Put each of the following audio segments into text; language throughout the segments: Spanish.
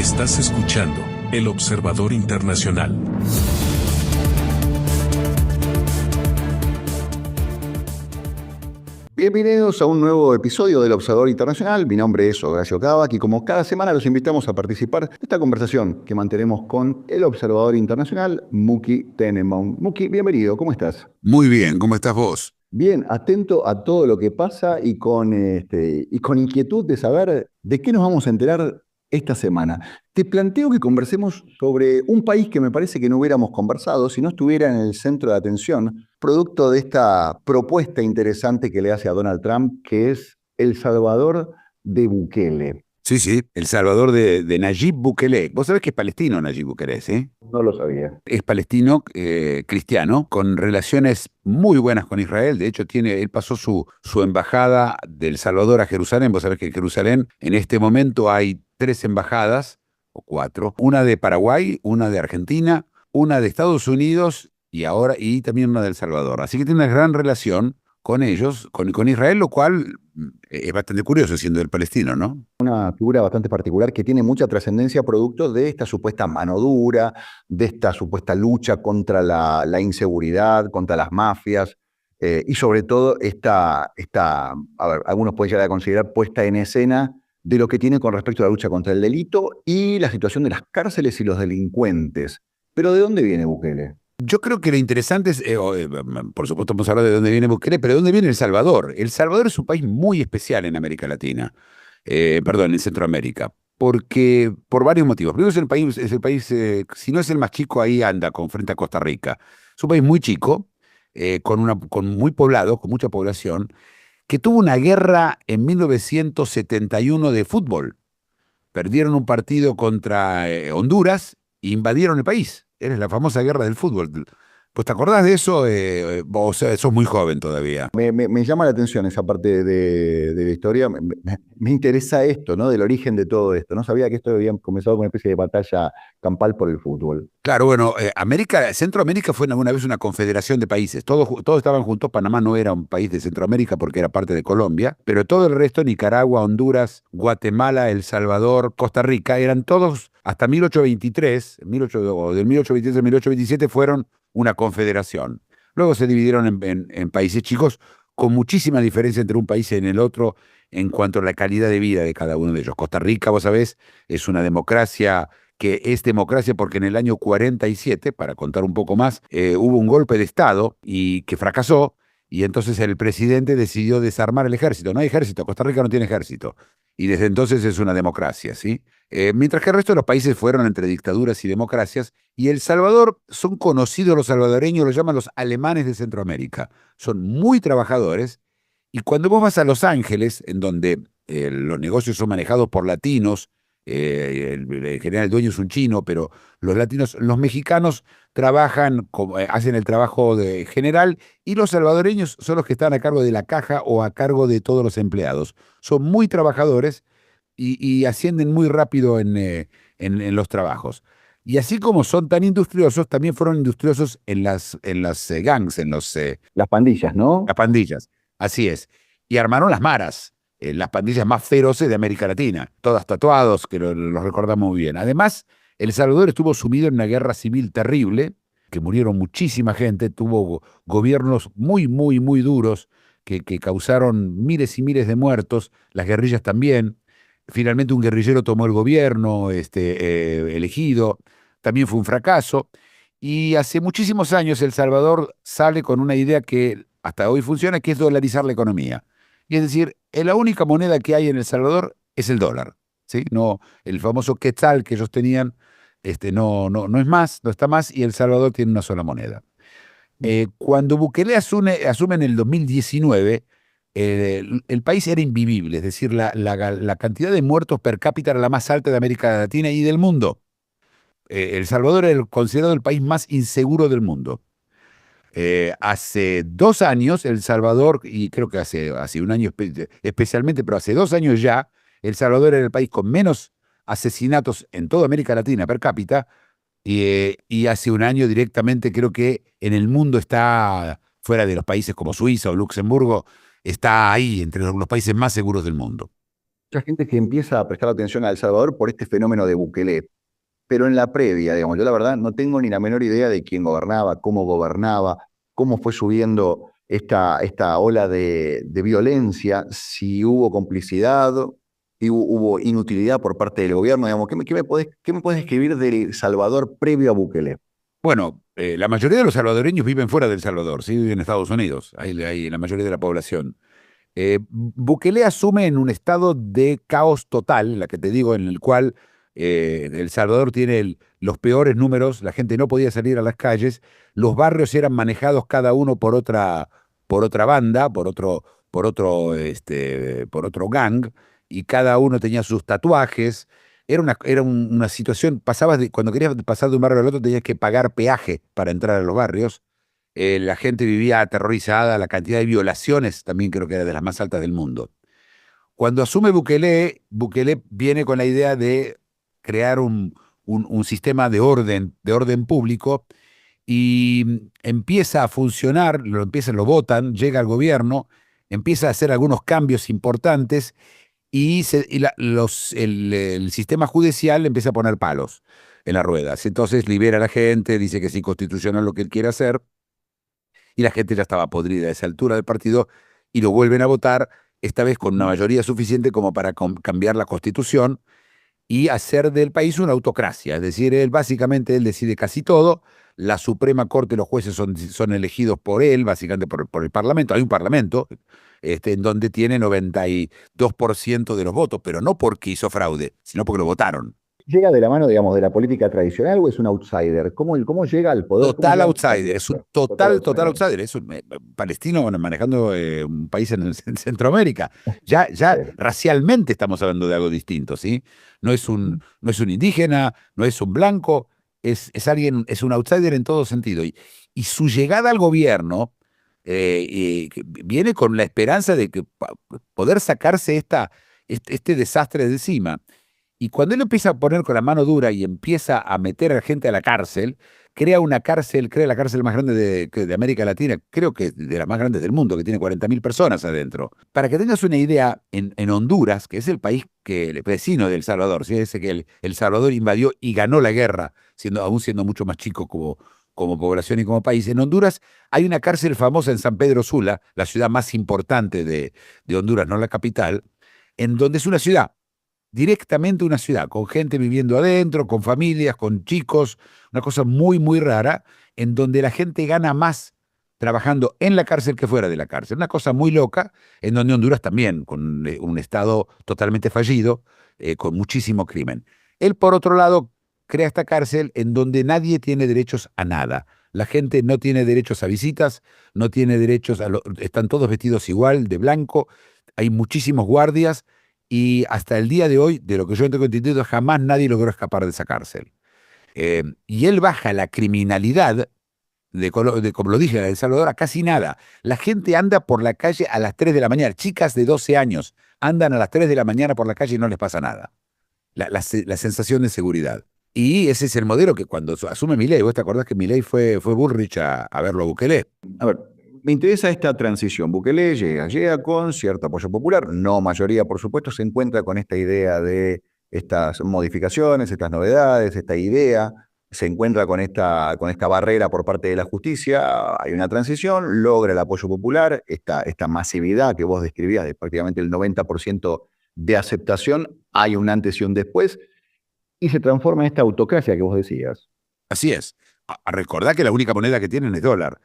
Estás escuchando El Observador Internacional. Bienvenidos a un nuevo episodio del Observador Internacional. Mi nombre es Horacio Cavach y como cada semana los invitamos a participar de esta conversación que mantenemos con el Observador Internacional, Muki Tenenbaum. Muki, bienvenido, ¿cómo estás? Muy bien, ¿cómo estás vos? Bien, atento a todo lo que pasa y con inquietud de saber de qué nos vamos a enterar esta semana. Te planteo que conversemos sobre un país que me parece que no hubiéramos conversado si no estuviera en el centro de atención, producto de esta propuesta interesante que le hace a Donald Trump, que es El Salvador de Bukele. Sí, El Salvador de Nayib Bukele. Vos sabés que es palestino Nayib Bukele, ¿sí? No lo sabía. Es palestino, cristiano, con relaciones muy buenas con Israel. De hecho, él pasó su embajada del Salvador a Jerusalén. Vos sabés que en Jerusalén en este momento hay 3 embajadas, o 4. Una de Paraguay, una de Argentina, una de Estados Unidos y también una de El Salvador. Así que tiene una gran relación con ellos, con Israel, lo cual es bastante curioso siendo el palestino, ¿no? Una figura bastante particular que tiene mucha trascendencia producto de esta supuesta mano dura, de esta supuesta lucha contra la inseguridad, contra las mafias, y sobre todo algunos pueden llegar a considerar puesta en escena de lo que tiene con respecto a la lucha contra el delito y la situación de las cárceles y los delincuentes. Pero ¿de dónde viene Bukele? Yo creo que lo interesante es, por supuesto vamos a hablar de dónde viene Bukele, pero ¿de dónde viene El Salvador? El Salvador es un país muy especial en América Latina, en Centroamérica, porque por varios motivos. Primero es el país, si no es el más chico, ahí anda, con frente a Costa Rica. Es un país muy chico, con muy poblado, con mucha población, que tuvo una guerra en 1971 de fútbol. Perdieron un partido contra Honduras e invadieron el país. Era la famosa guerra del fútbol. Pues ¿te acordás de eso? Vos sos muy joven todavía. Me llama la atención esa parte de la historia. Me interesa esto, ¿no? Del origen de todo esto. No sabía que esto había comenzado con una especie de batalla campal por el fútbol. Claro, bueno, Centroamérica fue alguna vez una confederación de países. Todos estaban juntos. Panamá no era un país de Centroamérica porque era parte de Colombia, pero todo el resto, Nicaragua, Honduras, Guatemala, El Salvador, Costa Rica, eran todos hasta 1823, o del 1823 al 1827 fueron una confederación. Luego se dividieron en países chicos con muchísima diferencia entre un país y en el otro en cuanto a la calidad de vida de cada uno de ellos. Costa Rica, vos sabés, es una democracia que es democracia porque en el año 47, para contar un poco más, hubo un golpe de Estado y que fracasó, y entonces el presidente decidió desarmar el ejército. No hay ejército, Costa Rica no tiene ejército, y desde entonces es una democracia, ¿sí? Mientras que el resto de los países fueron entre dictaduras y democracias, y El Salvador, son conocidos los salvadoreños, los llaman los alemanes de Centroamérica. Son muy trabajadores, y cuando vos vas a Los Ángeles, en donde los negocios son manejados por latinos, en general el dueño es un chino, pero los mexicanos trabajan, hacen el trabajo general, y los salvadoreños son los que están a cargo de la caja o a cargo de todos los empleados. Son muy trabajadores y ascienden muy rápido en los trabajos. Y así como son tan industriosos, también fueron industriosos en las gangs, Las pandillas, ¿no? las pandillas. Así es. Y armaron las maras, las pandillas más feroces de América Latina, todas tatuados, que los recordamos muy bien. Además, El Salvador estuvo sumido en una guerra civil terrible, que murieron muchísima gente, tuvo gobiernos muy, muy, muy duros, que causaron miles y miles de muertos, las guerrillas también. Finalmente un guerrillero tomó el gobierno elegido, también fue un fracaso. Y hace muchísimos años El Salvador sale con una idea que hasta hoy funciona, que es dolarizar la economía. Y es decir, la única moneda que hay en El Salvador es el dólar, ¿sí? No, el famoso quetzal que ellos tenían, no es más, no está más, y El Salvador tiene una sola moneda. Cuando Bukele asume en el 2019, el país era invivible, es decir, la cantidad de muertos per cápita era la más alta de América Latina y del mundo. El Salvador era considerado el país más inseguro del mundo. Hace 2 años, El Salvador, y creo que hace un año especialmente, pero hace 2 años ya, El Salvador era el país con menos asesinatos en toda América Latina per cápita, y hace un año directamente creo que en el mundo está, fuera de los países como Suiza o Luxemburgo, está ahí entre los países más seguros del mundo. Mucha gente que empieza a prestar atención a El Salvador por este fenómeno de Bukele. Pero en la previa, digamos, yo la verdad no tengo ni la menor idea de quién gobernaba, cómo fue subiendo esta ola de violencia, si hubo complicidad, si hubo inutilidad por parte del gobierno, digamos. ¿Qué me podés escribir del Salvador previo a Bukele? Bueno, la mayoría de los salvadoreños viven fuera del Salvador, ¿sí? Viven en Estados Unidos, ahí la mayoría de la población. Bukele asume en un estado de caos total, la que te digo, en el cual El Salvador tiene los peores números, la gente no podía salir a las calles, los barrios eran manejados cada uno por otra banda, por otro gang, y cada uno tenía sus tatuajes. Era una situación, cuando querías pasar de un barrio al otro tenías que pagar peaje para entrar a los barrios. La gente vivía aterrorizada, la cantidad de violaciones también creo que era de las más altas del mundo. Cuando asume Bukele, Bukele viene con la idea de crear un sistema de orden público, y empieza a funcionar, lo votan, llega al gobierno, empieza a hacer algunos cambios importantes, el sistema judicial empieza a poner palos en las ruedas. Entonces libera a la gente, dice que es inconstitucional lo que él quiere hacer, y la gente ya estaba podrida a esa altura del partido, y lo vuelven a votar, esta vez con una mayoría suficiente como para cambiar la Constitución y hacer del país una autocracia. Es decir, básicamente él decide casi todo, la Suprema Corte, los jueces son elegidos por él, básicamente por el Parlamento. Hay un Parlamento en donde tiene 92% de los votos, pero no porque hizo fraude, sino porque lo votaron. ¿Llega de la mano, digamos, de la política tradicional o es un outsider? ¿Cómo llega al poder? Total outsider, es un total Outsider. outsider, es un palestino, bueno, manejando un país en Centroamérica. Ya Sí. racialmente estamos hablando de algo distinto, ¿sí? No es un indígena, no es un blanco, alguien, es un outsider en todo sentido. Y su llegada al gobierno que viene con la esperanza de que poder sacarse este desastre de encima. Y cuando él empieza a poner con la mano dura y empieza a meter a la gente a la cárcel, crea la cárcel más grande de América Latina, creo que de las más grandes del mundo, que tiene 40.000 personas adentro. Para que tengas una idea, en Honduras, que es el país el vecino de El Salvador, ¿sí? Ese que El Salvador invadió y ganó la guerra, aún siendo mucho más chico como población y como país. En Honduras hay una cárcel famosa en San Pedro Sula, la ciudad más importante de Honduras, no la capital, en donde es una ciudad, directamente una ciudad, con gente viviendo adentro, con familias, con chicos, una cosa muy, muy rara, en donde la gente gana más trabajando en la cárcel que fuera de la cárcel. Una cosa muy loca, en donde Honduras también, con un Estado totalmente fallido, con muchísimo crimen. Él, por otro lado, crea esta cárcel en donde nadie tiene derechos a nada. La gente no tiene derechos a visitas, no tiene derechos están todos vestidos igual, de blanco, hay muchísimos guardias, y hasta el día de hoy, de lo que yo tengo entendido, jamás nadie logró escapar de esa cárcel. Y él baja la criminalidad, como lo dije, de El Salvador, a casi nada. La gente anda por la calle a las 3 de la mañana. Chicas de 12 años andan a las 3 de la mañana por la calle y no les pasa nada. La sensación de seguridad. Y ese es el modelo que cuando asume Milei, vos te acordás que Milei fue Bullrich a verlo a Bukele. A ver, me interesa esta transición. Bukele llega con cierto apoyo popular, no mayoría, por supuesto, se encuentra con esta idea de estas modificaciones, estas novedades, esta idea, se encuentra con esta barrera por parte de la justicia, hay una transición, logra el apoyo popular, esta masividad que vos describías de prácticamente el 90% de aceptación, hay un antes y un después, y se transforma en esta autocracia que vos decías. Así es. Recordá que la única moneda que tienen es dólar.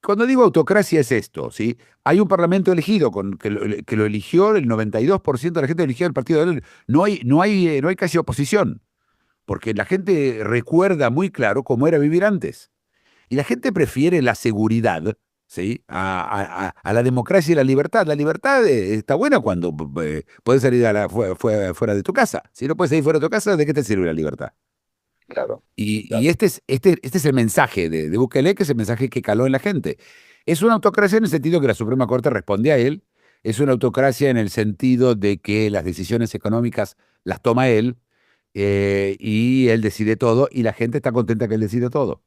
Cuando digo autocracia es esto, ¿sí? Hay un parlamento elegido que lo eligió el 92% de la gente eligió el partido de él. No hay casi oposición, porque la gente recuerda muy claro cómo era vivir antes. Y la gente prefiere la seguridad, ¿sí? A la democracia y la libertad. La libertad está buena cuando puedes salir fuera de tu casa. Si no puedes salir fuera de tu casa, ¿de qué te sirve la libertad? Claro. Y este es el mensaje de Bukele, que es el mensaje que caló en la gente. Es una autocracia en el sentido que la Suprema Corte responde a él, es una autocracia en el sentido de que las decisiones económicas las toma él, y él decide todo, y la gente está contenta que él decide todo.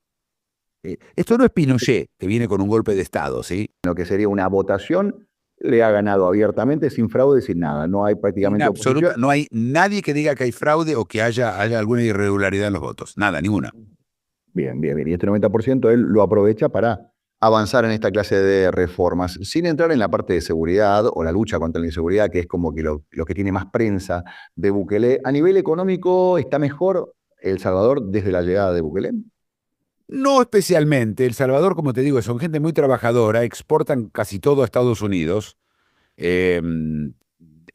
Esto no es Pinochet, que viene con un golpe de Estado, ¿sí? Lo que sería una votación le ha ganado abiertamente, sin fraude, sin nada. No hay En prácticamente absoluta, oposición. no hay nadie que diga que hay fraude o que haya alguna irregularidad en los votos. Nada, ninguna. Bien, bien, bien. Y este 90% él lo aprovecha para avanzar en esta clase de reformas, sin entrar en la parte de seguridad o la lucha contra la inseguridad, que es como que lo que tiene más prensa de Bukele. A nivel económico, ¿está mejor El Salvador desde la llegada de Bukele? No especialmente. El Salvador, como te digo, son gente muy trabajadora, exportan casi todo a Estados Unidos. eh,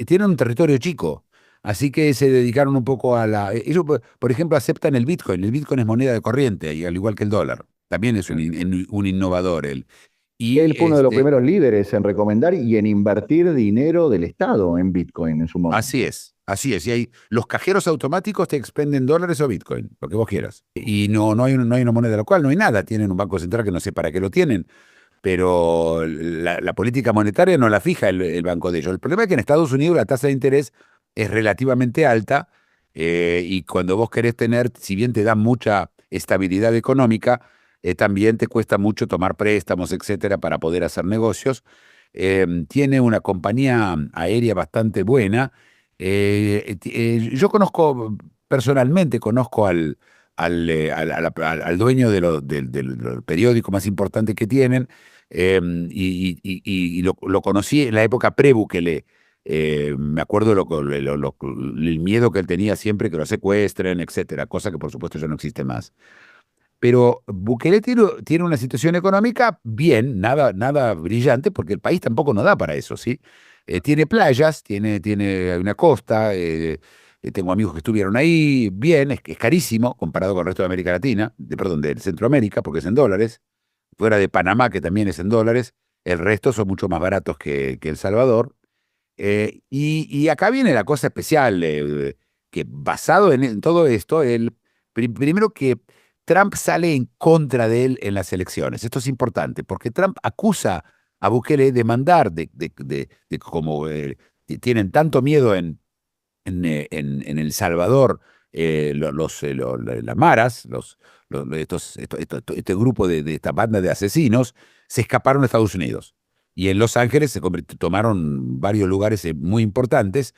Tienen un territorio chico, así que se dedicaron un poco a la... Ellos, por ejemplo, aceptan el Bitcoin. El Bitcoin es moneda de corriente, y al igual que el dólar. También es un innovador él. Y Él fue uno de los primeros líderes en recomendar y en invertir dinero del Estado en Bitcoin en su momento. así es, así es. Y hay, los cajeros automáticos te expenden dólares o Bitcoin, lo que vos quieras. Y no hay una moneda local, no hay nada. Tienen un banco central que no sé para qué lo tienen, pero la política monetaria no la fija el banco de ellos. El problema es que en Estados Unidos la tasa de interés es relativamente alta, y cuando vos querés tener, si bien te da mucha estabilidad económica, también te cuesta mucho tomar préstamos, etcétera, para poder hacer negocios. Tiene una compañía aérea bastante buena. Yo conozco, personalmente conozco al dueño del periódico más importante que tienen. Lo conocí en la época pre-Bukele. Me acuerdo el miedo que él tenía siempre que lo secuestren, etcétera, cosa que por supuesto ya no existe más. Pero Bukele tiene una situación económica bien, nada brillante, porque el país tampoco nos da para eso, ¿sí? Tiene playas, tiene una costa, tengo amigos que estuvieron ahí, bien, es carísimo comparado con el resto de América Latina, perdón, de Centroamérica, porque es en dólares, fuera de Panamá, que también es en dólares, el resto son mucho más baratos que El Salvador. Y acá viene la cosa especial, que basado en todo esto, primero que Trump sale en contra de él en las elecciones. Esto es importante, porque Trump acusa a Bukele de mandar, de como tienen tanto miedo en El Salvador, las maras, este grupo de esta banda de asesinos, se escaparon a Estados Unidos. Y en Los Ángeles tomaron varios lugares muy importantes,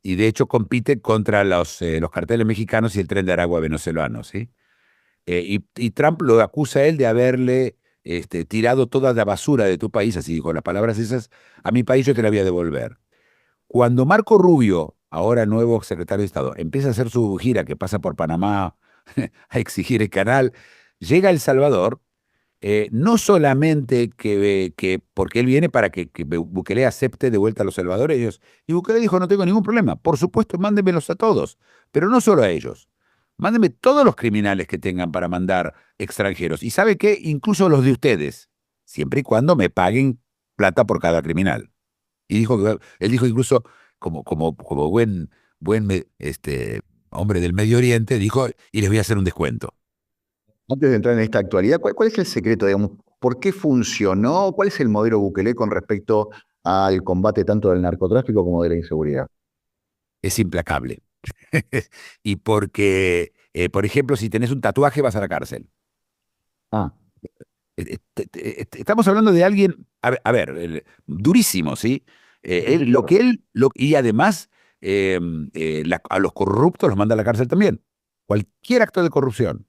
y de hecho compiten contra los carteles mexicanos y el Tren de Aragua venezolano, ¿sí? Y Trump lo acusa a él de haberle tirado toda la basura de tu país, así dijo las palabras esas, a mi país yo te la voy a devolver. Cuando Marco Rubio, ahora nuevo secretario de Estado, empieza a hacer su gira que pasa por Panamá a exigir el canal, llega a El Salvador, no solamente porque él viene para que Bukele acepte de vuelta a los salvadoreños, y Bukele dijo, no tengo ningún problema, por supuesto, mándenmelos a todos, pero no solo a ellos, mándenme todos los criminales que tengan para mandar extranjeros, y ¿sabe qué? Incluso los de ustedes, siempre y cuando me paguen plata por cada criminal. Y él dijo incluso, como hombre del Medio Oriente, dijo, y les voy a hacer un descuento. Antes de entrar en esta actualidad, ¿cuál es el secreto, digamos? ¿Por qué funcionó? ¿Cuál es el modelo Bukele con respecto al combate tanto del narcotráfico como de la inseguridad? Es implacable. Y porque, por ejemplo, si tenés un tatuaje, vas a la cárcel. Ah, Estamos hablando de alguien, a ver, durísimo, ¿sí? Y además, a los corruptos los manda a la cárcel también. Cualquier acto de corrupción.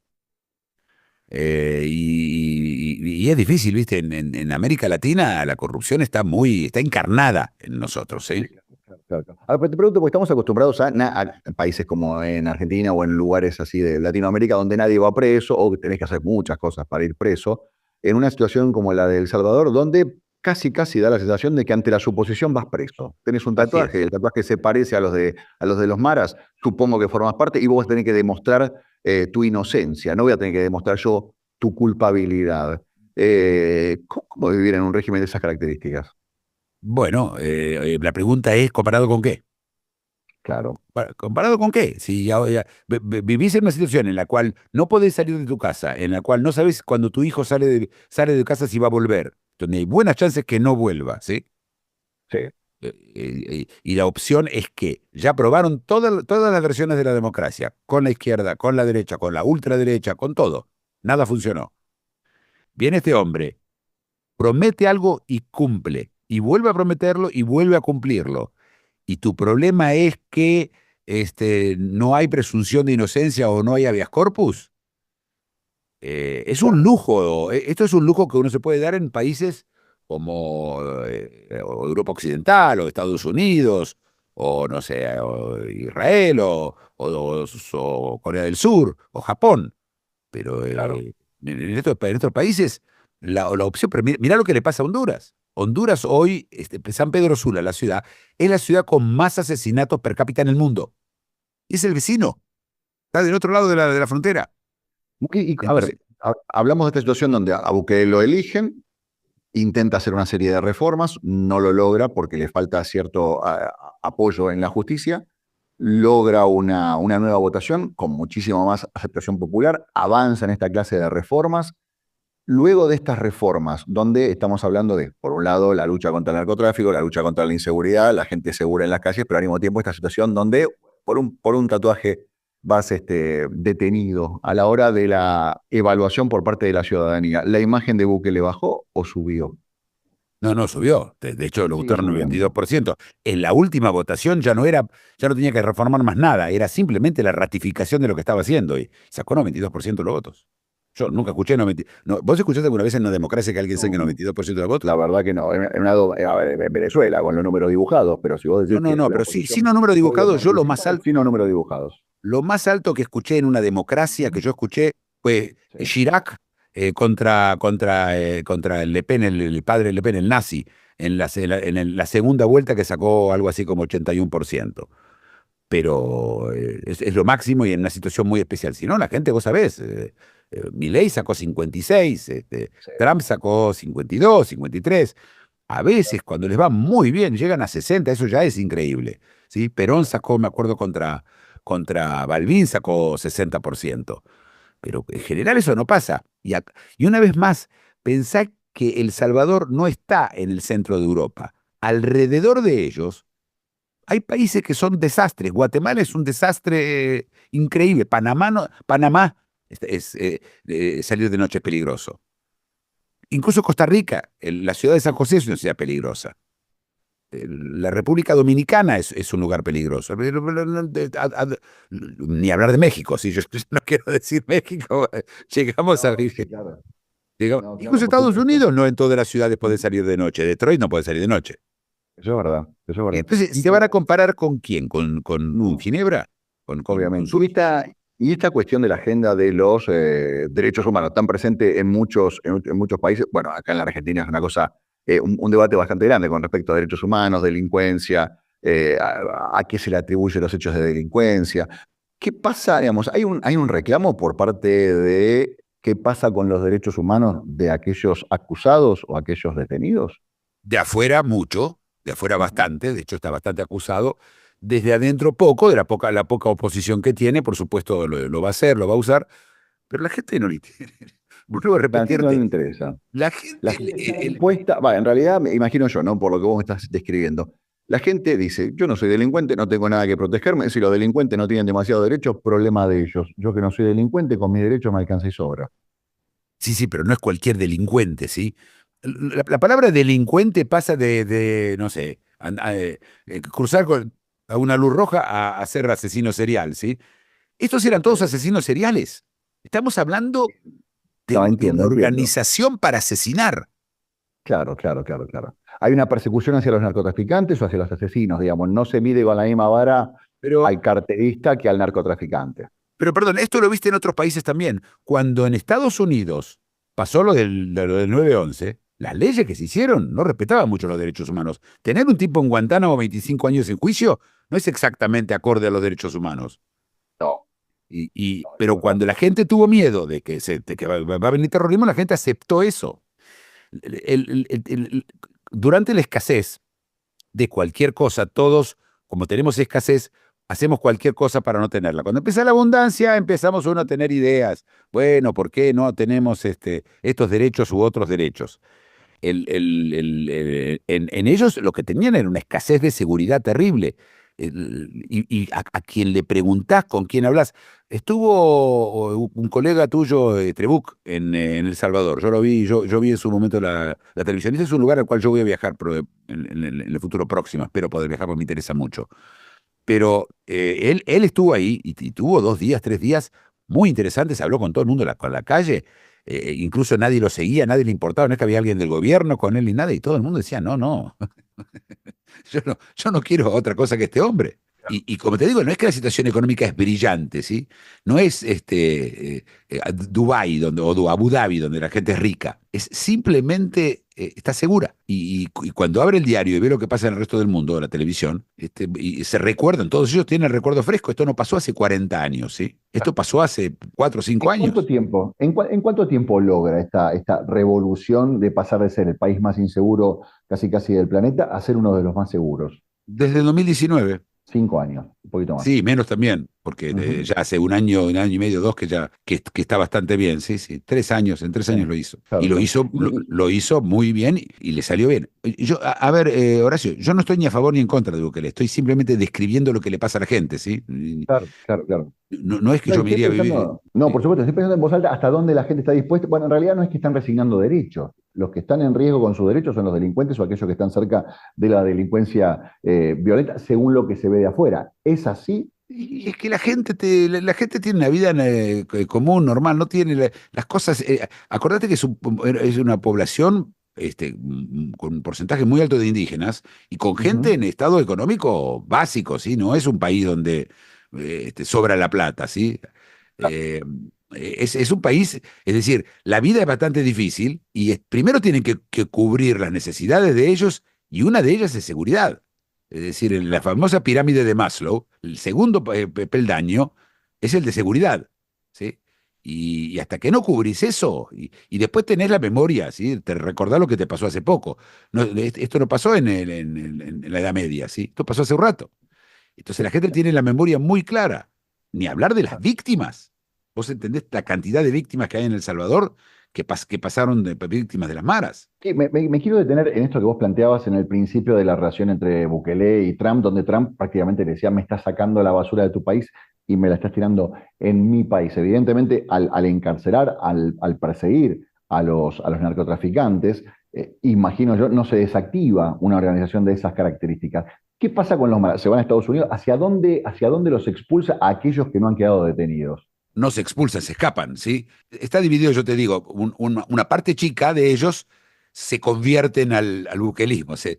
Y es difícil, ¿viste? En América Latina la corrupción está encarnada en nosotros, ¿sí? claro, claro. Ahora, pues te pregunto, porque estamos acostumbrados a países como en Argentina o en lugares así de Latinoamérica donde nadie va preso o que tenés que hacer muchas cosas para ir preso, en una situación como la de El Salvador, donde casi da la sensación de que ante la suposición vas preso. Tenés un Así tatuaje, es. el tatuaje se parece a los de los maras, supongo que formas parte y vos tenés que demostrar tu inocencia, no voy a tener que demostrar yo tu culpabilidad. ¿Cómo vivir en un régimen de esas características? Bueno, la pregunta es, ¿comparado con qué? Claro. ¿Comparado con qué? Si vivís en una situación en la cual no podés salir de tu casa, en la cual no sabes cuando tu hijo sale de casa si va a volver, donde hay buenas chances que no vuelva, ¿sí? Sí. Y la opción es que ya probaron todas las versiones de la democracia, con la izquierda, con la derecha, con la ultraderecha, con todo. Nada funcionó. Viene este hombre, promete algo y cumple. y vuelve a prometerlo y vuelve a cumplirlo. Y tu problema es que no hay presunción de inocencia o no hay habeas corpus. Es un lujo, esto es un lujo que uno se puede dar en países como o Europa Occidental, o Estados Unidos, o no sé, o Israel, o Corea del Sur, o Japón. Pero Claro. en estos países, la opción, pero mirá lo que le pasa a Honduras. Honduras hoy, San Pedro Sula, la ciudad, es la ciudad con más asesinatos per cápita en el mundo. Y es el vecino, está del otro lado de la frontera. A Entonces, ver, hablamos de esta situación donde a Bukele lo eligen, intenta hacer una serie de reformas, no lo logra porque le falta cierto apoyo en la justicia, logra una nueva votación con muchísima más aceptación popular, avanza en esta clase de reformas. Luego de estas reformas, donde estamos hablando de, por un lado, la lucha contra el narcotráfico, la lucha contra la inseguridad, la gente segura en las calles, pero al mismo tiempo esta situación donde por un tatuaje vas detenido a la hora de la evaluación por parte de la ciudadanía. ¿La imagen de Bukele bajó o subió? no subió. De hecho, lo Sigue votaron el subiendo. 22%. En la última votación ya no tenía que reformar más nada, era simplemente la ratificación de lo que estaba haciendo y sacó 92% de los votos. Yo nunca escuché 90. No, ¿vos escuchaste alguna vez en una democracia que alguien saque No, 92% de los votos? la verdad que no. A ver, en Venezuela, con los números dibujados, pero si vos decís que la Pero sí, sin oposición los números puede dibujados, yo participar, sin los números dibujados. lo más alto que escuché en una democracia que yo escuché fue Sí. Chirac contra el Le Pen, el padre Le Pen, el nazi, en la segunda vuelta que sacó algo así como 81%. Pero es lo máximo y en una situación muy especial. Si no, la gente, vos sabés, Milei sacó 56, Sí. Trump sacó 52, 53. A veces, cuando les va muy bien, llegan a 60, eso ya es increíble. ¿Sí? Perón sacó, me acuerdo, contra Balbín sacó 60%. Pero en general eso no pasa. Y una vez más, pensá que El Salvador no está en el centro de Europa. Alrededor de ellos hay países que son desastres. Guatemala es un desastre increíble. Panamá salir de noche es peligroso. Incluso Costa Rica, la ciudad de San José es una ciudad peligrosa. La República Dominicana es un lugar peligroso. Ni hablar de México, si yo no quiero decir México, llegamos a... No, sí, claro. No, claro, Incluso por Estados supuesto. Unidos no en todas las ciudades puede salir de noche. Detroit no puede salir de noche. Eso es verdad, eso es verdad. Entonces, ¿se van a comparar con quién? ¿Con No, Ginebra? ¿Con obviamente. Zurich? Y esta cuestión de la agenda de los derechos humanos, tan presente en muchos países, bueno, acá en la Argentina es una cosa, un debate bastante grande con respecto a derechos humanos, delincuencia, a qué se le atribuyen los hechos de delincuencia. ¿Qué pasa, digamos, hay un reclamo por parte de qué pasa con los derechos humanos de aquellos acusados o aquellos detenidos? De afuera mucho, de afuera Ujú. bastante, de hecho está bastante acusado. Desde adentro poco, de la poca oposición que tiene, por supuesto lo va a hacer, lo va a usar, pero la gente no le tiene. Vuelvo a La gente no le repetirte, interesa. la La gente, gente está dispuesta, en realidad me imagino yo, ¿no? Por lo que vos me estás describiendo. La gente dice, yo no soy delincuente, no tengo nada que protegerme. Si los delincuentes no tienen demasiados derechos, problema de ellos. Yo que no soy delincuente, con mis derechos me alcanza y sobra. sí, pero no es cualquier delincuente, ¿sí? La palabra delincuente pasa no sé, cruzar a una luz roja a ser asesino serial, ¿sí? Estos eran todos asesinos seriales. Estamos hablando de, No, de una entiendo. organización para asesinar. Claro, claro, claro, claro. Hay una persecución hacia los narcotraficantes o hacia los asesinos, digamos. No se mide con la misma vara Pero, al carterista que al narcotraficante. pero perdón, esto lo viste en otros países también. Cuando en Estados Unidos pasó lo del 9/11, las leyes que se hicieron no respetaban mucho los derechos humanos. Tener un tipo en Guantánamo 25 años en juicio no es exactamente acorde a los derechos humanos. No, eso Pero es verdad. cuando la gente tuvo miedo de que va a venir terrorismo, la gente aceptó eso. Durante la escasez de cualquier cosa, todos, como tenemos escasez, hacemos cualquier cosa para no tenerla. Cuando empieza la abundancia, empezamos uno a tener ideas. Bueno, ¿por qué no tenemos estos derechos u otros derechos? En ellos lo que tenían era una escasez de seguridad terrible. y a quien le preguntás, con quién hablas. Estuvo un colega tuyo, Trebuch, en El Salvador. Yo vi en su momento la televisión. Ese es un lugar al cual yo voy a viajar en el futuro próximo. Espero poder viajar porque me interesa mucho. Pero él estuvo ahí y tuvo 2 días, 3 días muy interesantes. Habló con todo el mundo con la calle. Incluso nadie lo seguía, nadie le importaba. No es que había alguien del gobierno con él ni nada. Y todo el mundo decía, no, no. Yo no quiero otra cosa que este hombre. Y como te digo, no es que la situación económica es brillante, ¿sí? No es Dubái o Abu Dhabi, donde la gente es rica. Es simplemente está segura. Y cuando abre el diario y ve lo que pasa en el resto del mundo, la televisión, y se recuerdan, todos ellos tienen el recuerdo fresco. Esto no pasó hace 40 años, ¿sí? Esto pasó hace 4 o 5 ¿En cuánto años. tiempo, en cuánto tiempo logra esta revolución de pasar de ser el país más inseguro casi casi del planeta a ser uno de los más seguros? Desde el 2019. 5 años, un poquito más. Sí, menos también, porque Ujú. ya hace un año y medio, 2 que ya que está bastante bien, sí, sí, 3 años, en tres Sí, años lo hizo. Y claro, lo claro. hizo, lo hizo muy bien y le salió bien. Yo, a ver, Horacio, yo no estoy ni a favor ni en contra de Bukele, estoy simplemente describiendo lo que le pasa a la gente, ¿sí? Claro, claro, claro. No es que No, y yo me estoy iría a vivir. pensando, no, Sí. por supuesto, estoy pensando en voz alta hasta dónde la gente está dispuesta. Bueno, en realidad no es que están resignando derechos. Los que están en riesgo con sus derechos son los delincuentes o aquellos que están cerca de la delincuencia violenta, según lo que se ve de afuera. ¿Es así? Y es que la gente tiene una vida común, normal, no tiene las cosas. Acordate que es una población con un porcentaje muy alto de indígenas y con gente Ujú. en estado económico básico, ¿sí? No es un país donde sobra la plata, ¿sí? Eh, es un país, es decir, la vida es bastante difícil y primero tienen que cubrir las necesidades de ellos y una de ellas es seguridad. Es decir, en la famosa pirámide de Maslow, el segundo peldaño es el de seguridad, ¿sí? Y hasta que no cubrís eso, y después tenés la memoria, ¿sí? Te recordás lo que te pasó hace poco. No, esto no pasó en la Edad Media, ¿sí? Esto pasó hace un rato. Entonces la gente tiene la memoria muy clara. Ni hablar de las víctimas. ¿Vos entendés la cantidad de víctimas que hay en El Salvador que pasaron de víctimas de las maras? Sí, me quiero detener en esto que vos planteabas en el principio de la relación entre Bukele y Trump, donde Trump prácticamente le decía, me estás sacando la basura de tu país y me la estás tirando en mi país. Evidentemente, al encarcelar, al perseguir a los narcotraficantes, imagino yo, no se desactiva una organización de esas características. ¿Qué pasa con los maras? ¿Se van a Estados Unidos? ¿Hacia dónde los expulsa a aquellos que no han quedado detenidos? No se expulsan, se escapan, ¿sí? Está dividido, yo te digo, una parte chica de ellos se convierten al buquelismo, se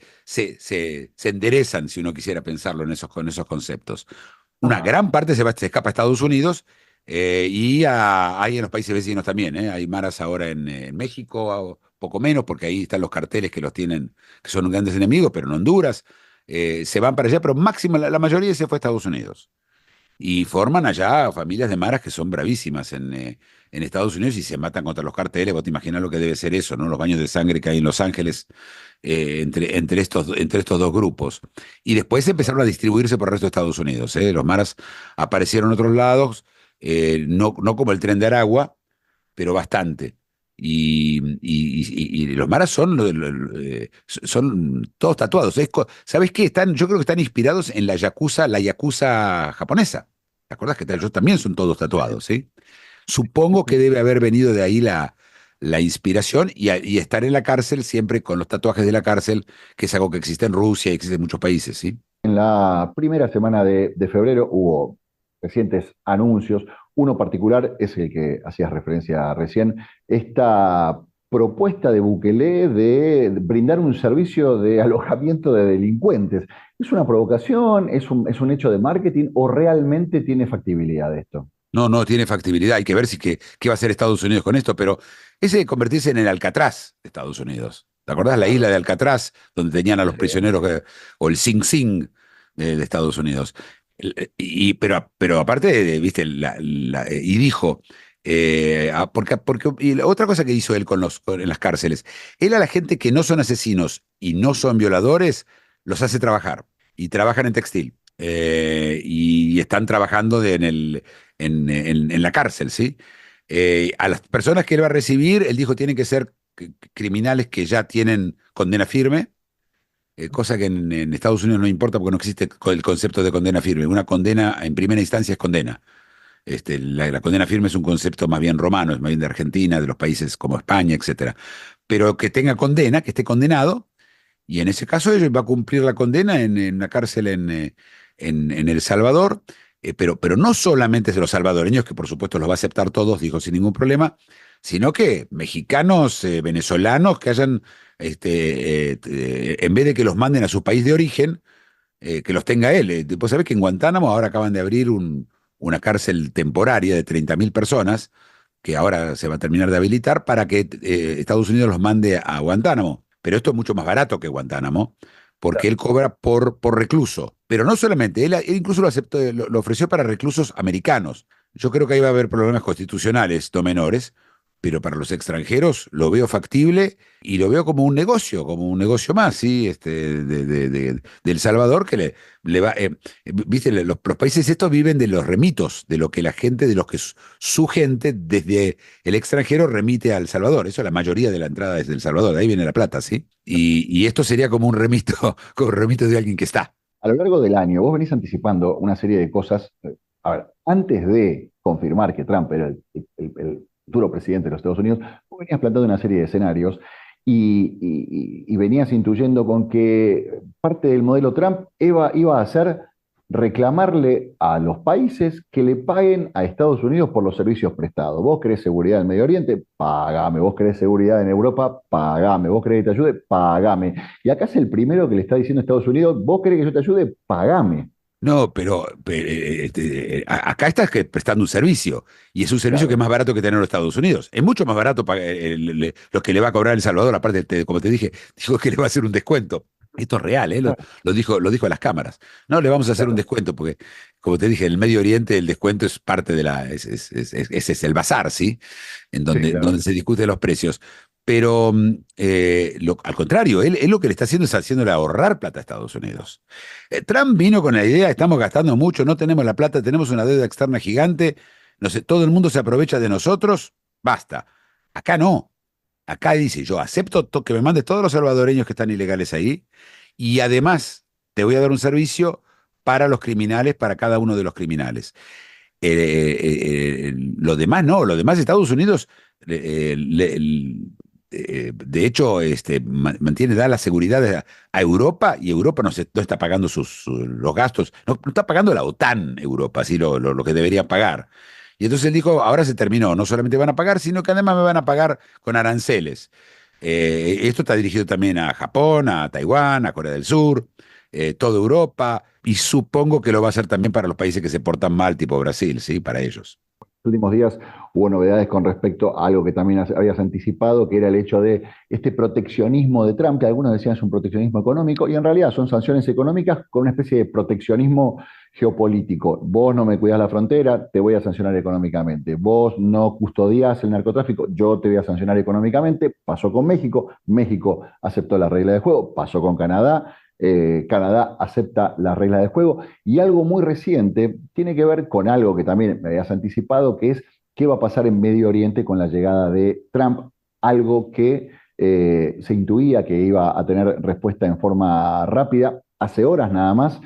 enderezan, si uno quisiera pensarlo con esos conceptos. Una Ajá. gran parte se escapa a Estados Unidos hay en los países vecinos también, ¿eh? Hay maras ahora en México, poco menos, porque ahí están los carteles que los tienen, que son grandes enemigos, pero en Honduras. Se van para allá, pero máximo la mayoría se fue a Estados Unidos. Y forman allá familias de maras que son bravísimas en Estados Unidos y se matan contra los carteles. Vos te imaginas lo que debe ser eso, ¿no? Los baños de sangre que hay en Los Ángeles entre estos dos grupos. Y después empezaron a distribuirse por el resto de Estados Unidos, ¿eh? Los maras aparecieron en otros lados, no como el Tren de Aragua, pero bastante. Y los maras son todos tatuados. ¿Sabes qué? Yo creo que están inspirados en la yakuza japonesa. ¿Te acuerdas que ellos también son todos tatuados, ¿sí? Supongo que debe haber venido de ahí la inspiración y estar en la cárcel siempre con los tatuajes de la cárcel, que es algo que existe en Rusia y existe en muchos países, ¿sí? En la primera semana de febrero hubo recientes anuncios. Uno particular es el que hacías referencia recién, esta propuesta de Bukele de brindar un servicio de alojamiento de delincuentes. ¿Es una provocación? ¿Es un hecho de marketing o realmente tiene factibilidad esto? No, no tiene factibilidad. Hay que ver qué va a hacer Estados Unidos con esto, pero ese de convertirse en el Alcatraz de Estados Unidos. ¿Te acordás la isla de Alcatraz, donde tenían a los prisioneros, o el Sing Sing de Estados Unidos? Pero aparte, viste, y dijo, y la otra cosa que hizo él en las cárceles, él a la gente que no son asesinos y no son violadores, los hace trabajar, y trabajan en textil, y están trabajando en la cárcel, ¿sí? A las personas que él va a recibir, él dijo, tienen que ser criminales que ya tienen condena firme, cosa que en Estados Unidos no importa porque no existe el concepto de condena firme. Una condena en primera instancia es condena. La condena firme es un concepto más bien romano, es más bien de Argentina, de los países como España, etcétera. Pero que tenga condena, que esté condenado, y en ese caso ellos va a cumplir la condena en una cárcel en El Salvador, pero no solamente de los salvadoreños, que por supuesto los va a aceptar todos, dijo sin ningún problema, sino que mexicanos, venezolanos que hayan, en vez de que los manden a su país de origen, que los tenga él. Vos sabés que en Guantánamo ahora acaban de abrir una cárcel temporaria de 30.000 personas, que ahora se va a terminar de habilitar, para que Estados Unidos los mande a Guantánamo. Pero esto es mucho más barato que Guantánamo, porque él cobra por recluso. Pero no solamente, él incluso lo aceptó, lo ofreció para reclusos americanos. Yo creo que ahí va a haber problemas constitucionales no menores, pero para los extranjeros lo veo factible y lo veo como un negocio más, ¿sí? De El Salvador, que le va. Viste, los países estos viven de los remitos, de lo que la gente, de los que su gente desde el extranjero remite a El Salvador. Eso, la mayoría de la entrada es del Salvador, de ahí viene la plata, ¿sí? Y esto sería como un remito, como un remito de alguien que está. A lo largo del año, vos venís anticipando una serie de cosas. A ver, antes de confirmar que Trump era el futuro presidente de los Estados Unidos, vos venías planteando una serie de escenarios y venías intuyendo con que parte del modelo Trump iba a ser reclamarle a los países que le paguen a Estados Unidos por los servicios prestados. Vos querés seguridad en Medio Oriente, pagame. Vos querés seguridad en Europa, pagame. Vos querés que te ayude, pagame. Y acá es el primero que le está diciendo a Estados Unidos, vos querés que yo te ayude, pagame. No, pero, acá estás prestando un servicio, y es un servicio que es Claro, más barato que tener en los Estados Unidos. Es mucho más barato lo que le va a cobrar El Salvador, aparte, como te dije, dijo que le va a hacer un descuento. Esto es real, ¿eh? claro, Lo dijo a las cámaras. No, le vamos a hacer un claro. descuento, porque, como te dije, en el Medio Oriente el descuento es parte de ese es el bazar, ¿sí? En Sí, donde claro. se discuten los precios. Pero al contrario, él lo que le está haciendo es haciéndole ahorrar plata a Estados Unidos. Trump vino con la idea, estamos gastando mucho, no tenemos la plata, tenemos una deuda externa gigante, no sé, todo el mundo se aprovecha de nosotros, basta. Acá no. Acá dice, yo acepto que me mandes todos los salvadoreños que están ilegales ahí, y además te voy a dar un servicio para los criminales, para cada uno de los criminales. Lo demás no, lo demás Estados Unidos, de hecho, mantiene, da la seguridad a Europa, y Europa no está pagando los gastos, no está pagando la OTAN, Europa, así lo que deberían pagar. Y entonces él dijo, ahora se terminó, no solamente van a pagar, sino que además me van a pagar con aranceles. Esto está dirigido también a Japón, a Taiwán, a Corea del Sur, toda Europa, y supongo que lo va a hacer también para los países que se portan mal, tipo Brasil, ¿sí? Para ellos. Últimos días hubo novedades con respecto a algo que también habías anticipado, que era el hecho de este proteccionismo de Trump, que algunos decían es un proteccionismo económico, y en realidad son sanciones económicas con una especie de proteccionismo geopolítico. Vos no me cuidás la frontera, te voy a sancionar económicamente. Vos no custodiás el narcotráfico, yo te voy a sancionar económicamente. Pasó con México, México aceptó la regla de juego, pasó con Canadá. Canadá acepta las reglas del juego y algo muy reciente tiene que ver con algo que también me habías anticipado, que es qué va a pasar en Medio Oriente con la llegada de Trump, algo que se intuía que iba a tener respuesta en forma rápida. Hace horas nada más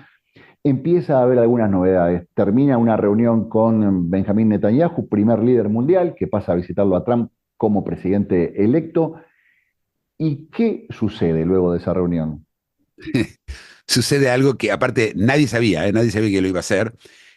empieza a haber algunas novedades. Termina una reunión con Benjamín Netanyahu, primer líder mundial, que pasa a visitarlo a Trump como presidente electo. ¿Y qué sucede luego de esa reunión? Sucede algo que aparte nadie sabía, nadie sabía que lo iba a hacer,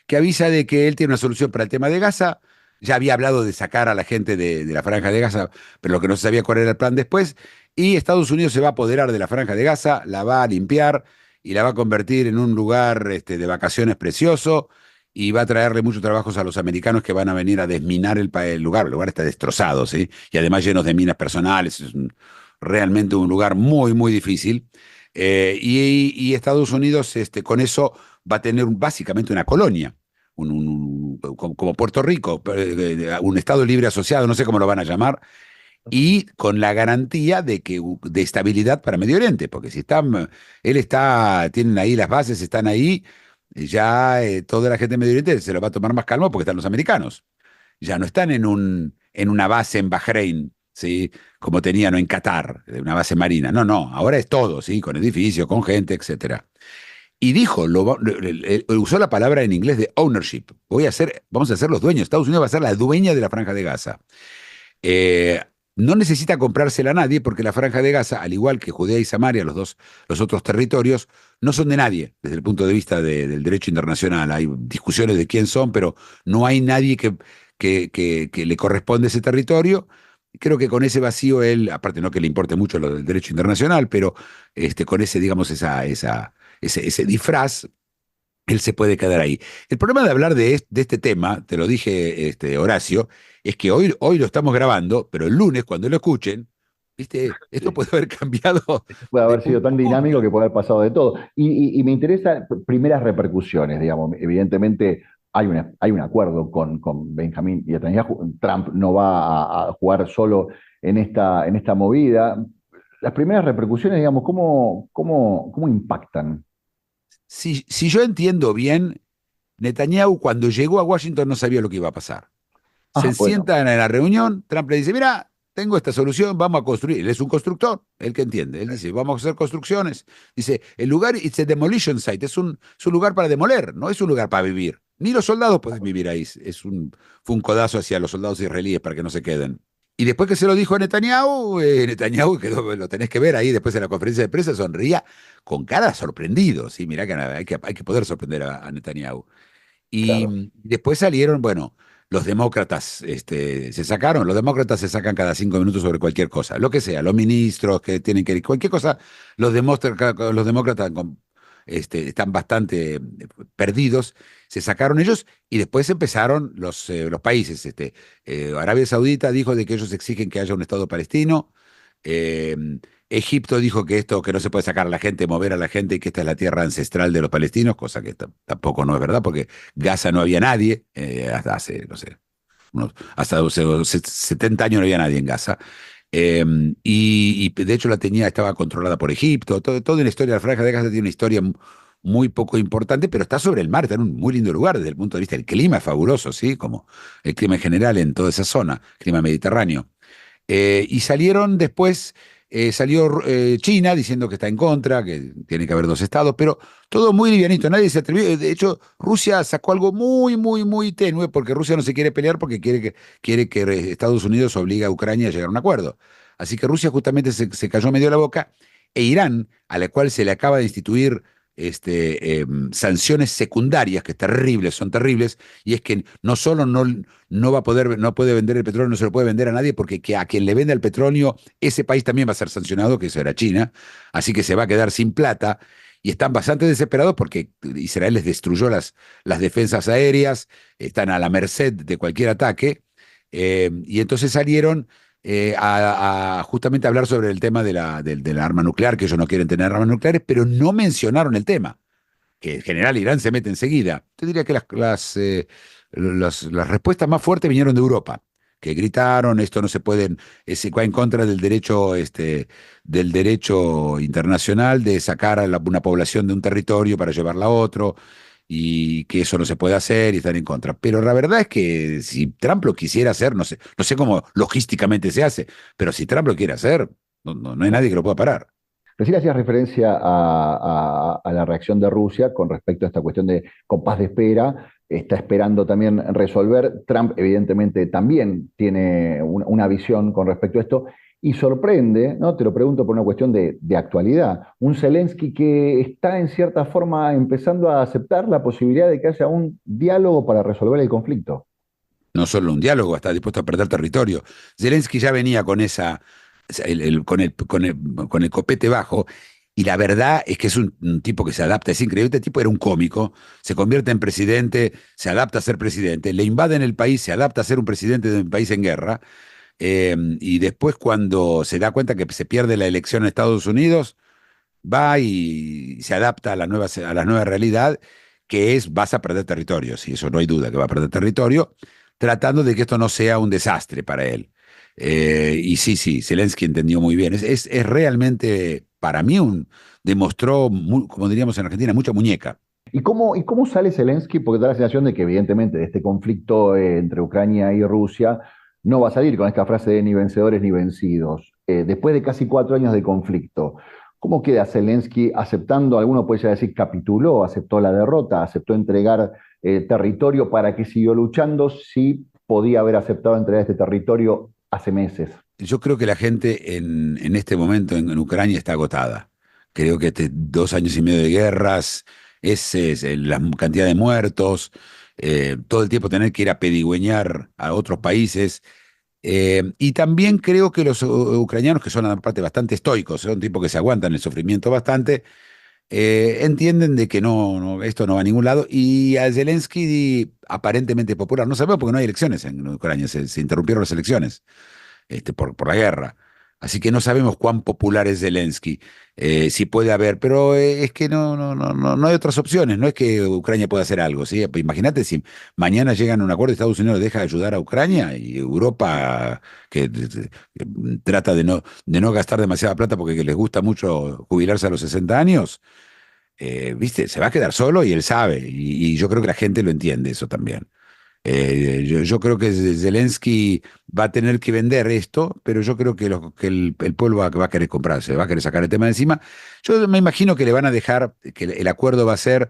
que avisa de que él tiene una solución para el tema de Gaza. Ya había hablado de sacar a la gente de la franja de Gaza, pero lo que no se sabía cuál era el plan después. Y Estados Unidos se va a apoderar de la franja de Gaza, la va a limpiar y la va a convertir en un lugar de vacaciones precioso, y va a traerle muchos trabajos a los americanos que van a venir a desminar el lugar. El lugar está destrozado, ¿sí? Y además llenos de minas personales. Es realmente un lugar muy, muy difícil. Y Estados Unidos, con eso va a tener básicamente una colonia, como Puerto Rico, un Estado libre asociado, no sé cómo lo van a llamar, y con la garantía de estabilidad para Medio Oriente, porque si tienen ahí las bases, están ahí, ya toda la gente de Medio Oriente se lo va a tomar más calmo porque están los americanos. Ya no están en una base en Bahrein, ¿sí? Como tenían en Qatar, una base marina. No, no, ahora es todo, ¿sí? Con edificios, con gente, etcétera. Y dijo, usó la palabra en inglés de ownership. Vamos a ser los dueños. Estados Unidos va a ser la dueña de la Franja de Gaza. Eh, no necesita comprársela a nadie porque la Franja de Gaza, al igual que Judea y Samaria, los otros territorios, no son de nadie desde el punto de vista del derecho internacional. Hay discusiones de quién son, pero no hay nadie que le corresponde ese territorio. Creo que con ese vacío él, aparte no que le importe mucho lo del derecho internacional, pero con ese, digamos, ese disfraz, él se puede quedar ahí. El problema de hablar de este tema, te lo dije, Horacio, es que hoy lo estamos grabando, pero el lunes, cuando lo escuchen, ¿viste? Esto Sí. puede haber cambiado Puede de haber sido punto tan a dinámico punto. que puede haber pasado de todo. Y me interesa primeras repercusiones, digamos. Evidentemente hay un acuerdo con Benjamín Netanyahu. Trump no va a jugar solo en esta movida. Las primeras repercusiones, digamos, ¿cómo impactan? Si yo entiendo bien, Netanyahu cuando llegó a Washington no sabía lo que iba a pasar. Se Ah, bueno, sientan en la reunión, Trump le dice, mira, tengo esta solución, vamos a construir. Él es un constructor, él que entiende. Él dice, vamos a hacer construcciones. Dice, el lugar, it's a demolition site, es un lugar para demoler, no es un lugar para vivir. Ni los soldados pueden vivir ahí. Fue un codazo hacia los soldados israelíes para que no se queden. Y después que se lo dijo a Netanyahu, Netanyahu quedó, lo tenés que ver ahí después en la conferencia de prensa, sonría con cara sorprendido. ¿Sí? Mirá que hay que poder sorprender a Netanyahu. Y claro. después salieron, bueno, los demócratas los demócratas se sacan cada 5 minutos sobre cualquier cosa, lo que sea, los ministros que tienen que ir, cualquier cosa, los demócratas están bastante perdidos, se sacaron ellos y después empezaron los países. Arabia Saudita dijo de que ellos exigen que haya un Estado palestino. eh, Egipto dijo que esto, que no se puede sacar a la gente, mover a la gente y que esta es la tierra ancestral de los palestinos, cosa que tampoco no es verdad, porque Gaza no había nadie, hasta hace, no sé, hasta 70 años no había nadie en Gaza. Eh, y de hecho estaba controlada por Egipto. Toda la historia de la Franja de Gaza tiene una historia muy poco importante, pero está sobre el mar, está en un muy lindo lugar desde el punto de vista del clima, es fabuloso, ¿sí? Como el clima en general en toda esa zona, clima mediterráneo. Y salieron después, salió China diciendo que está en contra, que tiene que haber dos estados, pero todo muy livianito, nadie se atrevió. De hecho, Rusia sacó algo muy, muy, muy tenue, porque Rusia no se quiere pelear porque quiere que Estados Unidos obligue a Ucrania a llegar a un acuerdo. Así que Rusia justamente se cayó medio la boca, e Irán, a la cual se le acaba de instituir sanciones secundarias, que terribles, son terribles, y es que no solo no va a poder, no puede vender el petróleo, no se lo puede vender a nadie, porque a quien le venda el petróleo, ese país también va a ser sancionado, que eso era China, así que se va a quedar sin plata, y están bastante desesperados porque Israel les destruyó las defensas aéreas, están a la merced de cualquier ataque, y entonces salieron justamente hablar sobre el tema de la arma nuclear, que ellos no quieren tener armas nucleares, pero no mencionaron el tema que en general Irán se mete enseguida. Yo diría que las respuestas más fuertes vinieron de Europa, que gritaron, esto no se puede, se va en contra del derecho internacional de sacar a una población de un territorio para llevarla a otro, y que eso no se puede hacer y están en contra. Pero la verdad es que si Trump lo quisiera hacer, no sé cómo logísticamente se hace, pero si Trump lo quiere hacer, no hay nadie que lo pueda parar. Recién hacías referencia a la reacción de Rusia con respecto a esta cuestión de compás de espera. Está esperando también resolver. Trump, evidentemente, también tiene una visión con respecto a esto. Y sorprende, ¿no? Te lo pregunto por una cuestión de actualidad. Un Zelensky que está en cierta forma empezando a aceptar la posibilidad de que haya un diálogo para resolver el conflicto. No solo un diálogo, está dispuesto a perder territorio. Zelensky ya venía con con el copete bajo, y la verdad es que es un tipo que se adapta, es increíble. Este tipo era un cómico, se convierte en presidente, se adapta a ser presidente, le invaden el país, se adapta a ser un presidente de un país en guerra, y después cuando se da cuenta que se pierde la elección en Estados Unidos, va y se adapta a la nueva realidad, que vas a perder territorio, sí, eso no hay duda que va a perder territorio, tratando de que esto no sea un desastre para él. Y sí, sí, Zelensky entendió muy bien. Es realmente, para mí, demostró, como diríamos en Argentina, mucha muñeca. ¿Y cómo sale Zelensky? Porque da la sensación de que evidentemente de este conflicto entre Ucrania y Rusia no va a salir con esta frase de ni vencedores ni vencidos. Después de casi 4 años de conflicto, ¿cómo queda Zelensky aceptando, alguno puede ya decir capituló, aceptó la derrota, aceptó entregar territorio? ¿Para que siguió luchando si podía haber aceptado entregar este territorio hace meses? Yo creo que la gente en este momento en Ucrania está agotada. Creo que 2 años y medio de guerras, la cantidad de muertos, todo el tiempo tener que ir a pedigüeñar a otros países. Y también creo que los ucranianos, que son aparte bastante estoicos, son tipos que se aguantan el sufrimiento bastante, entienden de que esto no va a ningún lado. Y a Zelensky, aparentemente popular, no sabemos porque no hay elecciones en Ucrania, se interrumpieron las elecciones por la guerra. Así que no sabemos cuán popular es Zelensky, si puede haber, pero es que no hay otras opciones, no es que Ucrania pueda hacer algo, ¿sí? Pues imagínate si mañana llegan a un acuerdo y Estados Unidos deja de ayudar a Ucrania y Europa, que trata de no gastar demasiada plata porque les gusta mucho jubilarse a los 60 años, ¿viste? Se va a quedar solo y él sabe, y yo creo que la gente lo entiende eso también. Yo creo que Zelensky va a tener que vender esto, pero yo creo que el pueblo va a querer comprarse, va a querer sacar el tema de encima. Yo me imagino que le van a dejar, que el acuerdo va a ser,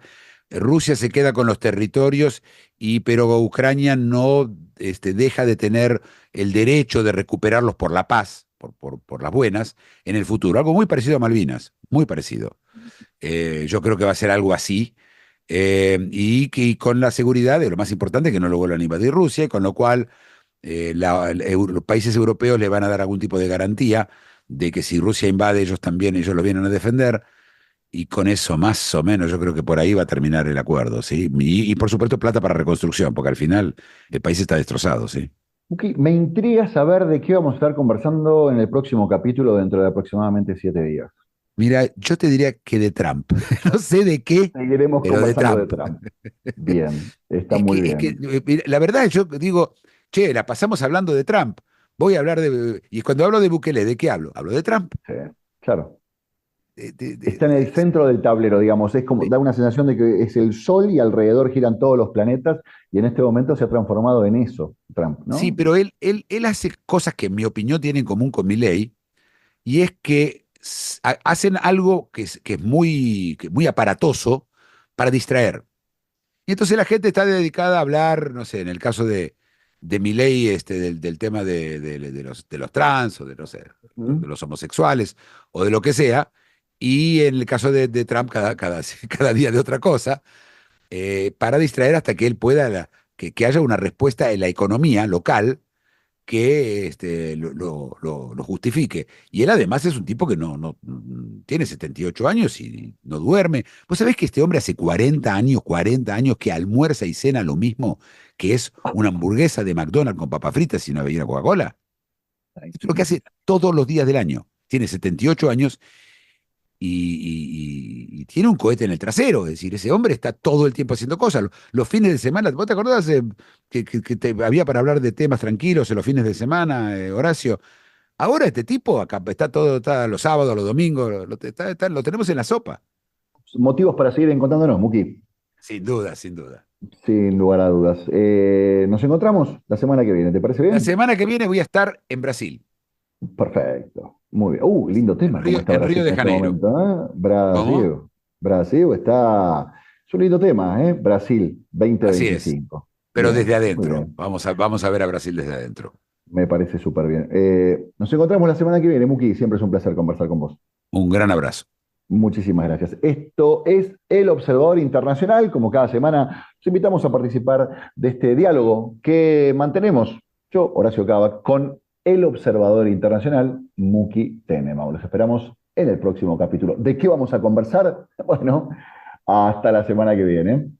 Rusia se queda con los territorios, pero Ucrania no deja de tener el derecho de recuperarlos por la paz, por las buenas, en el futuro. Algo muy parecido a Malvinas, muy parecido. Yo creo que va a ser algo así. Y con la seguridad de lo más importante, que no lo vuelvan a invadir Rusia, y con lo cual los países europeos le van a dar algún tipo de garantía de que si Rusia invade, ellos lo vienen a defender, y con eso más o menos yo creo que por ahí va a terminar el acuerdo, ¿sí? Y por supuesto plata para reconstrucción, porque al final el país está destrozado, ¿sí? Ok, me intriga saber de qué vamos a estar conversando en el próximo capítulo dentro de aproximadamente 7 días. Mira, yo te diría que de Trump, no sé de qué, Seguiremos pero de conversando de Trump. Trump. Bien, está Es muy que, es que, bien. mira, la verdad, yo digo, che, la pasamos hablando de Trump. Voy a hablar y cuando hablo de Bukele, ¿de qué hablo? Hablo de Trump. Sí, claro. De- de- de- Está en el de- centro del tablero, digamos. Es como, de- da una sensación de que es el Sol y alrededor giran todos los planetas, y en este momento se ha transformado en eso, Trump, sí, ¿no? pero él hace cosas que en mi opinión tienen en común con Milei, y es que hacen algo que es muy aparatoso para distraer. Y entonces la gente está dedicada a hablar, no sé, en el caso de Milei, del tema de los trans, o de, no sé, de ¿Mm? los homosexuales, o de lo que sea, y en el caso de Trump, cada día de otra cosa, para distraer hasta que él pueda, que haya una respuesta en la economía local que lo justifique. Y él además es un tipo que tiene 78 años y no duerme. ¿Vos sabés que este hombre hace 40 años que almuerza y cena lo mismo, que es una hamburguesa de McDonald's con papas fritas y una bebida Coca-Cola? Esto es lo que hace todos los días del año. Tiene 78 años y tiene un cohete en el trasero. Es decir, ese hombre está todo el tiempo haciendo cosas. Los fines de semana, ¿vos te acordás que había para hablar de temas tranquilos en los fines de semana, Horacio? Ahora este tipo acá está los sábados, los domingos, lo tenemos en la sopa. Motivos para seguir encontrándonos, Muki, Sin duda, sin duda. sin lugar a dudas. Nos encontramos la semana que viene, ¿te parece La bien? semana que viene voy a estar en Brasil, Perfecto. Muy bien. Lindo en tema como Río, está en Brasil Río de en este Janeiro. momento, ¿eh? ¿Cómo? Brasil. Brasil está. Es un lindo tema, ¿eh? Brasil Así es, 2025. pero Bien, desde muy adentro. bien. Vamos a ver a Brasil desde adentro. Me parece súper bien. Nos encontramos la semana que viene, Muki. Siempre es un placer conversar con vos. Un gran abrazo. Muchísimas gracias. Esto es El Observador Internacional. Como cada semana, los invitamos a participar de este diálogo que mantenemos yo, Horacio Cava, con El Observador Internacional, Muki Tenema. Los esperamos en el próximo capítulo. ¿De qué vamos a conversar? Bueno, hasta la semana que viene.